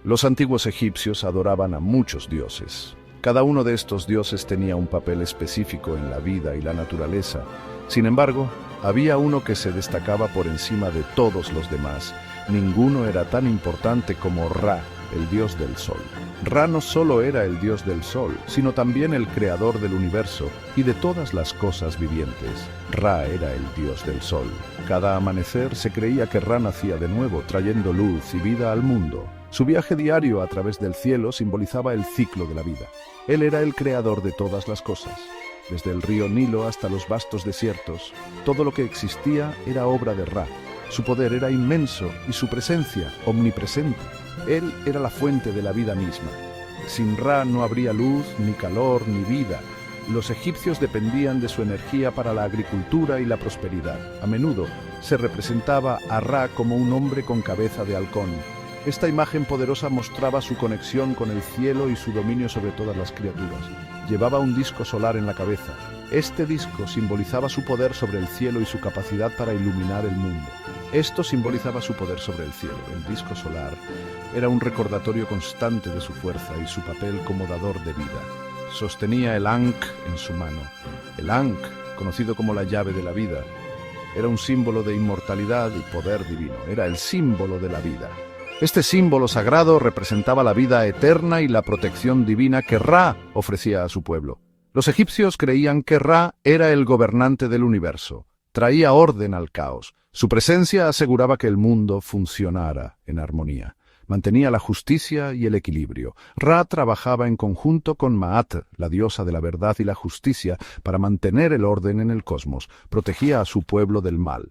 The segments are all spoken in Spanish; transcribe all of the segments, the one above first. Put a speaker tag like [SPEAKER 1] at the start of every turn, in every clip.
[SPEAKER 1] Los antiguos egipcios adoraban a muchos dioses. Cada uno de estos dioses tenía un papel específico en la vida y la naturaleza. Sin embargo, había uno que se destacaba por encima de todos los demás. Ninguno era tan importante como Ra, el dios del sol. Ra no solo era el dios del sol, sino también el creador del universo y de todas las cosas vivientes. Ra era el dios del sol. Cada amanecer se creía que Ra nacía de nuevo, trayendo luz y vida al mundo. Su viaje diario a través del cielo simbolizaba el ciclo de la vida. Él era el creador de todas las cosas. Desde el río Nilo hasta los vastos desiertos, todo lo que existía era obra de Ra. Su poder era inmenso y su presencia omnipresente. Él era la fuente de la vida misma. Sin Ra no habría luz, ni calor, ni vida. Los egipcios dependían de su energía para la agricultura y la prosperidad. A menudo se representaba a Ra como un hombre con cabeza de halcón. Esta imagen poderosa mostraba su conexión con el cielo y su dominio sobre todas las criaturas. Llevaba un disco solar en la cabeza. Este disco simbolizaba su poder sobre el cielo y su capacidad para iluminar el mundo. Esto simbolizaba su poder sobre el cielo. El disco solar era un recordatorio constante de su fuerza y su papel como dador de vida. Sostenía el Ankh en su mano. El Ankh, conocido como la llave de la vida, era un símbolo de inmortalidad y poder divino. Era el símbolo de la vida. Este símbolo sagrado representaba la vida eterna y la protección divina que Ra ofrecía a su pueblo. Los egipcios creían que Ra era el gobernante del universo. Traía orden al caos. Su presencia aseguraba que el mundo funcionara en armonía. Mantenía la justicia y el equilibrio. Ra trabajaba en conjunto con Maat, la diosa de la verdad y la justicia, para mantener el orden en el cosmos. Protegía a su pueblo del mal.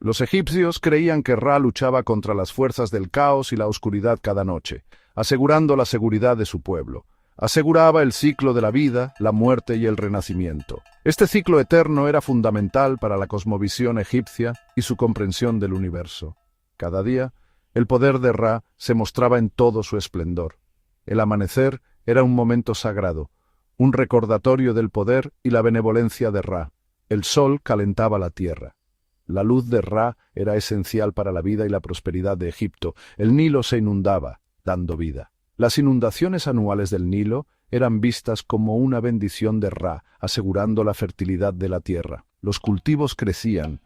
[SPEAKER 1] Los egipcios creían que Ra luchaba contra las fuerzas del caos y la oscuridad cada noche, asegurando la seguridad de su pueblo. Aseguraba el ciclo de la vida, la muerte y el renacimiento. Este ciclo eterno era fundamental para la cosmovisión egipcia y su comprensión del universo. Cada día, el poder de Ra se mostraba en todo su esplendor. El amanecer era un momento sagrado, un recordatorio del poder y la benevolencia de Ra. El sol calentaba la tierra. La luz de Ra era esencial para la vida y la prosperidad de Egipto. El Nilo se inundaba, dando vida. Las inundaciones anuales del Nilo eran vistas como una bendición de Ra, asegurando la fertilidad de la tierra. Los cultivos crecían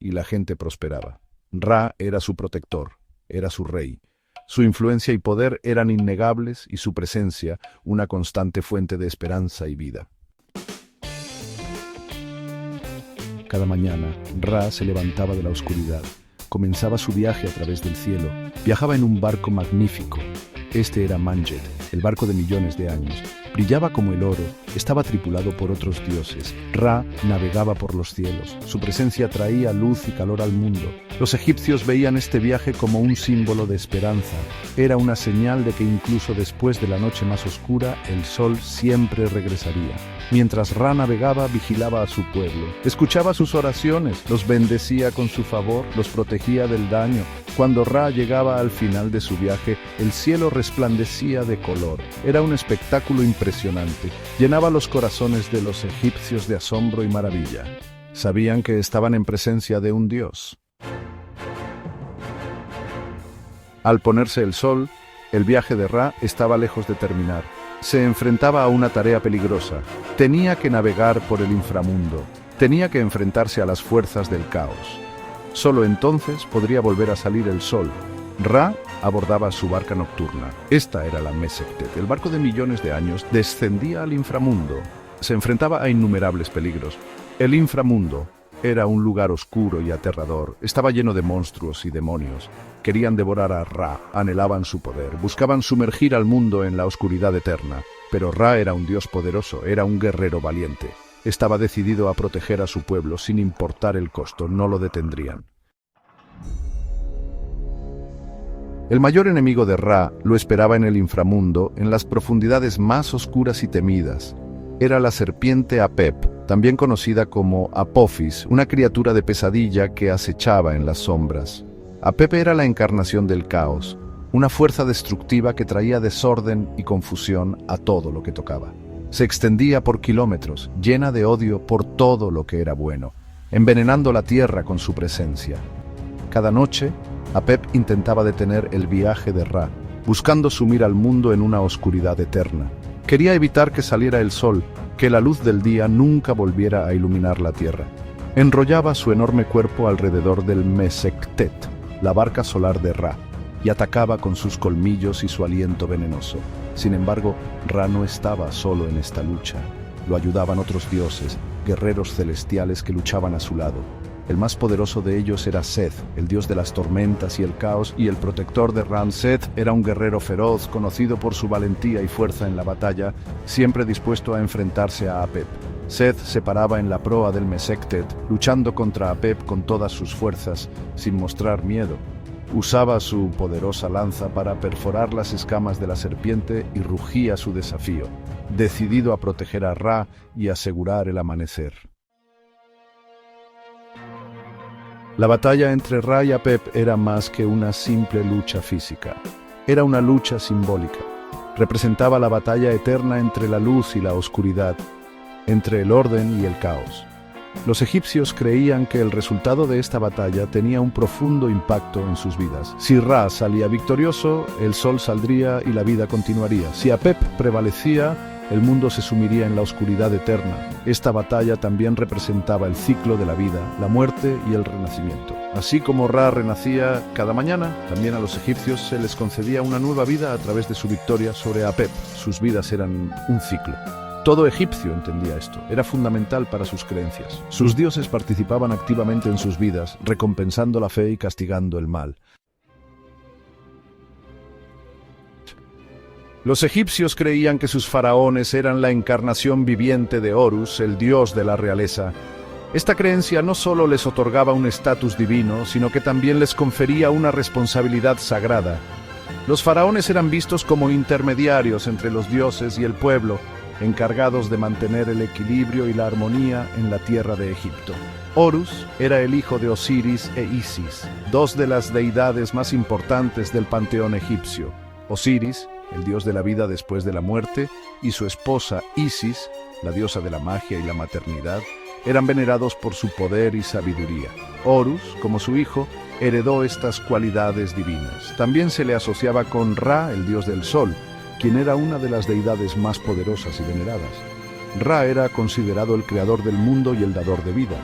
[SPEAKER 1] y la gente prosperaba. Ra era su protector, era su rey. Su influencia y poder eran innegables y su presencia una constante fuente de esperanza y vida. Cada mañana, Ra se levantaba de la oscuridad, comenzaba su viaje a través del cielo, viajaba en un barco magnífico. Este era Manjet, el barco de millones de años. Brillaba como el oro, estaba tripulado por otros dioses. Ra navegaba por los cielos, su presencia traía luz y calor al mundo. Los egipcios veían este viaje como un símbolo de esperanza. Era una señal de que incluso después de la noche más oscura, el sol siempre regresaría. Mientras Ra navegaba, vigilaba a su pueblo. Escuchaba sus oraciones, los bendecía con su favor, los protegía del daño. Cuando Ra llegaba al final de su viaje, el cielo resplandecía de color. Era un espectáculo impresionante. Llenaba los corazones de los egipcios de asombro y maravilla. Sabían que estaban en presencia de un dios. Al ponerse el sol, el viaje de Ra estaba lejos de terminar. Se enfrentaba a una tarea peligrosa. Tenía que navegar por el inframundo. Tenía que enfrentarse a las fuerzas del caos. Solo entonces podría volver a salir el sol. Ra abordaba su barca nocturna. Esta era la Mesektet. El barco de millones de años descendía al inframundo. Se enfrentaba a innumerables peligros. El inframundo era un lugar oscuro y aterrador. Estaba lleno de monstruos y demonios. Querían devorar a Ra, anhelaban su poder, buscaban sumergir al mundo en la oscuridad eterna. Pero Ra era un dios poderoso, era un guerrero valiente. Estaba decidido a proteger a su pueblo sin importar el costo, no lo detendrían. El mayor enemigo de Ra lo esperaba en el inframundo, en las profundidades más oscuras y temidas. Era la serpiente Apep, también conocida como Apophis, una criatura de pesadilla que acechaba en las sombras. Apep era la encarnación del caos, una fuerza destructiva que traía desorden y confusión a todo lo que tocaba. Se extendía por kilómetros, llena de odio por todo lo que era bueno, envenenando la tierra con su presencia. Cada noche, Apep intentaba detener el viaje de Ra. buscando sumir al mundo en una oscuridad eterna. Quería evitar que saliera el sol, que la luz del día nunca volviera a iluminar la tierra. Enrollaba su enorme cuerpo alrededor del Mesectet, la barca solar de Ra, y atacaba con sus colmillos y su aliento venenoso. Sin embargo, Ra no estaba solo en esta lucha. Lo ayudaban otros dioses, guerreros celestiales que luchaban a su lado. El más poderoso de ellos era Seth, el dios de las tormentas y el caos, y el protector de Ram. Seth era un guerrero feroz, conocido por su valentía y fuerza en la batalla, siempre dispuesto a enfrentarse a Apep. Seth se paraba en la proa del Mesectet, luchando contra Apep con todas sus fuerzas, sin mostrar miedo. Usaba su poderosa lanza para perforar las escamas de la serpiente y rugía su desafío, decidido a proteger a Ra y asegurar el amanecer. La batalla entre Ra y Apep era más que una simple lucha física. Era una lucha simbólica. Representaba la batalla eterna entre la luz y la oscuridad, entre el orden y el caos. Los egipcios creían que el resultado de esta batalla tenía un profundo impacto en sus vidas. Si Ra salía victorioso, el sol saldría y la vida continuaría. Si Apep prevalecía, el mundo se sumiría en la oscuridad eterna. Esta batalla también representaba el ciclo de la vida, la muerte y el renacimiento. Así como Ra renacía cada mañana, también a los egipcios se les concedía una nueva vida a través de su victoria sobre Apep. Sus vidas eran un ciclo. Todo egipcio entendía esto, era fundamental para sus creencias. Sus dioses participaban activamente en sus vidas, recompensando la fe y castigando el mal. Los egipcios creían que sus faraones eran la encarnación viviente de Horus, el dios de la realeza. Esta creencia no solo les otorgaba un estatus divino, sino que también les confería una responsabilidad sagrada. Los faraones eran vistos como intermediarios entre los dioses y el pueblo, encargados de mantener el equilibrio y la armonía en la tierra de Egipto. Horus era el hijo de Osiris e Isis, dos de las deidades más importantes del panteón egipcio. Osiris, el dios de la vida después de la muerte, y su esposa Isis, la diosa de la magia y la maternidad, eran venerados por su poder y sabiduría. Horus, como su hijo, heredó estas cualidades divinas. También se le asociaba con Ra, el dios del sol, quien era una de las deidades más poderosas y veneradas. Ra era considerado el creador del mundo y el dador de vida.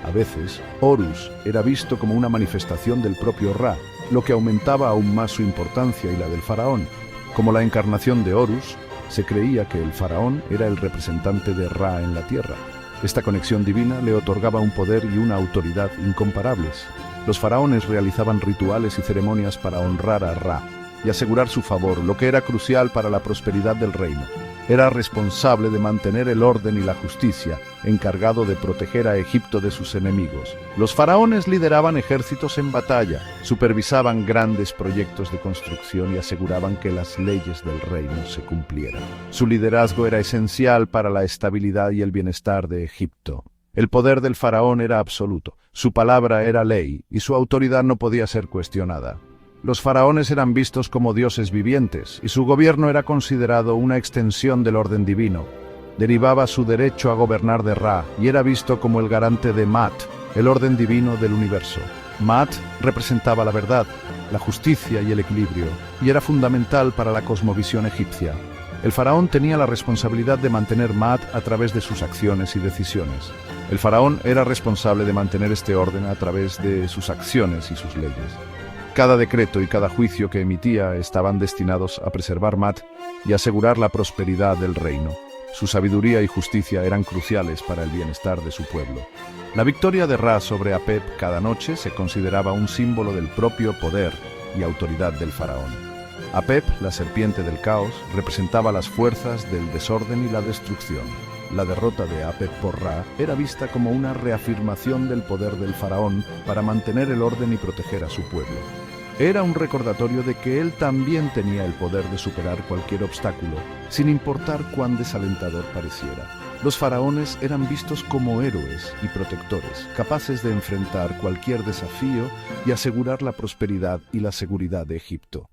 [SPEAKER 1] A veces, Horus era visto como una manifestación del propio Ra, lo que aumentaba aún más su importancia y la del faraón. Como la encarnación de Horus, se creía que el faraón era el representante de Ra en la tierra. Esta conexión divina le otorgaba un poder y una autoridad incomparables. Los faraones realizaban rituales y ceremonias para honrar a Ra y asegurar su favor, lo que era crucial para la prosperidad del reino. Era responsable de mantener el orden y la justicia, encargado de proteger a Egipto de sus enemigos. Los faraones lideraban ejércitos en batalla, supervisaban grandes proyectos de construcción y aseguraban que las leyes del reino se cumplieran. Su liderazgo era esencial para la estabilidad y el bienestar de Egipto. El poder del faraón era absoluto, su palabra era ley y su autoridad no podía ser cuestionada. Los faraones eran vistos como dioses vivientes, y su gobierno era considerado una extensión del orden divino. Derivaba su derecho a gobernar de Ra, y era visto como el garante de Maat, el orden divino del universo. Maat representaba la verdad, la justicia y el equilibrio, y era fundamental para la cosmovisión egipcia. El faraón tenía la responsabilidad de mantener Maat a través de sus acciones y decisiones. El faraón era responsable de mantener este orden a través de sus acciones y sus leyes. Cada decreto y cada juicio que emitía estaban destinados a preservar Maat y asegurar la prosperidad del reino. Su sabiduría y justicia eran cruciales para el bienestar de su pueblo. La victoria de Ra sobre Apep cada noche se consideraba un símbolo del propio poder y autoridad del faraón. Apep, la serpiente del caos, representaba las fuerzas del desorden y la destrucción. La derrota de Apep por Ra era vista como una reafirmación del poder del faraón para mantener el orden y proteger a su pueblo. Era un recordatorio de que él también tenía el poder de superar cualquier obstáculo, sin importar cuán desalentador pareciera. Los faraones eran vistos como héroes y protectores, capaces de enfrentar cualquier desafío y asegurar la prosperidad y la seguridad de Egipto.